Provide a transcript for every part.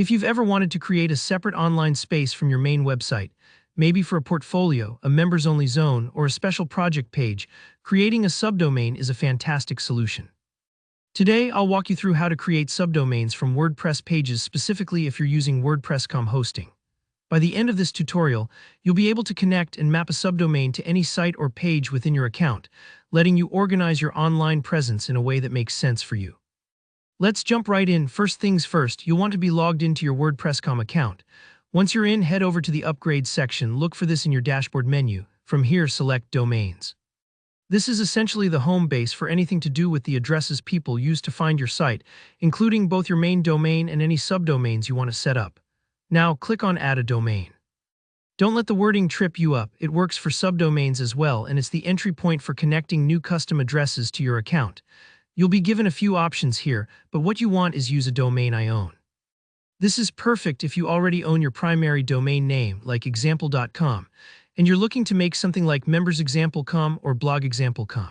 If you've ever wanted to create a separate online space from your main website, maybe for a portfolio, a members-only zone, or a special project page, creating a subdomain is a fantastic solution. Today, I'll walk you through how to create subdomains from WordPress pages, specifically if you're using WordPress.com hosting. By the end of this tutorial, you'll be able to connect and map a subdomain to any site or page within your account, letting you organize your online presence in a way that makes sense for you. Let's jump right in. First things first, you'll want to be logged into your WordPress.com account. Once you're in, head over to the Upgrade section. Look for this in your dashboard menu. From here, select Domains. This is essentially the home base for anything to do with the addresses people use to find your site, including both your main domain and any subdomains you want to set up. Now, click on Add a Domain. Don't let the wording trip you up. It works for subdomains as well, and it's the entry point for connecting new custom addresses to your account. You'll be given a few options here, but what you want is use a domain I own. This is perfect if you already own your primary domain name, like example.com, and you're looking to make something like membersexample.com or blogexample.com.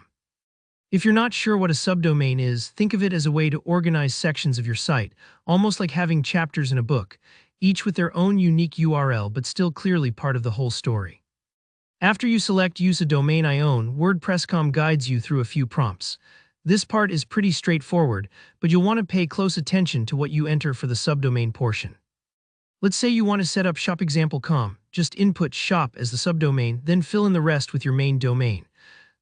If you're not sure what a subdomain is, think of it as a way to organize sections of your site, almost like having chapters in a book, each with their own unique URL but still clearly part of the whole story. After you select Use a Domain I Own, WordPress.com guides you through a few prompts. This part is pretty straightforward, but you'll want to pay close attention to what you enter for the subdomain portion. Let's say you want to set up shopexample.com. Just input shop as the subdomain, then fill in the rest with your main domain.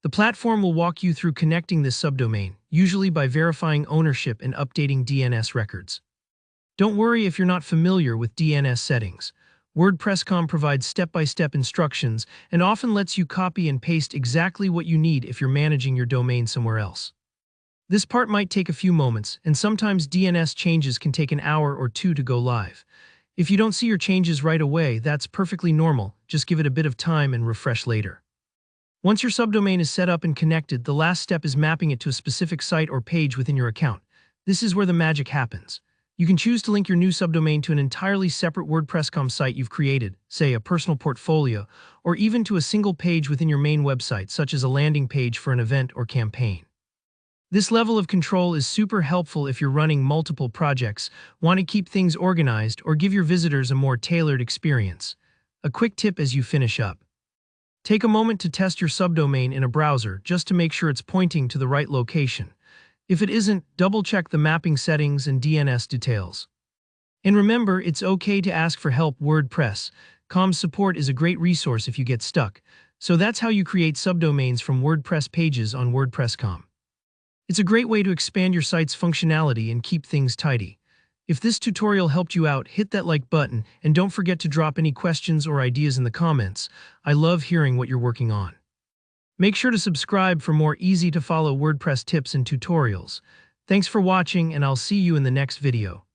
The platform will walk you through connecting this subdomain, usually by verifying ownership and updating DNS records. Don't worry if you're not familiar with DNS settings. WordPress.com provides step-by-step instructions and often lets you copy and paste exactly what you need if you're managing your domain somewhere else. This part might take a few moments, and sometimes DNS changes can take an hour or two to go live. If you don't see your changes right away, that's perfectly normal. Just give it a bit of time and refresh later. Once your subdomain is set up and connected, the last step is mapping it to a specific site or page within your account. This is where the magic happens. You can choose to link your new subdomain to an entirely separate WordPress.com site you've created, say a personal portfolio, or even to a single page within your main website, such as a landing page for an event or campaign. This level of control is super helpful if you're running multiple projects, want to keep things organized, or give your visitors a more tailored experience. A quick tip as you finish up. Take a moment to test your subdomain in a browser just to make sure it's pointing to the right location. If it isn't, double-check the mapping settings and DNS details. And remember, it's okay to ask for help. WordPress.com support is a great resource if you get stuck. So that's how you create subdomains from WordPress pages on WordPress.com. It's a great way to expand your site's functionality and keep things tidy. If this tutorial helped you out, hit that like button, and don't forget to drop any questions or ideas in the comments. I love hearing what you're working on. Make sure to subscribe for more easy-to-follow WordPress tips and tutorials. Thanks for watching, and I'll see you in the next video.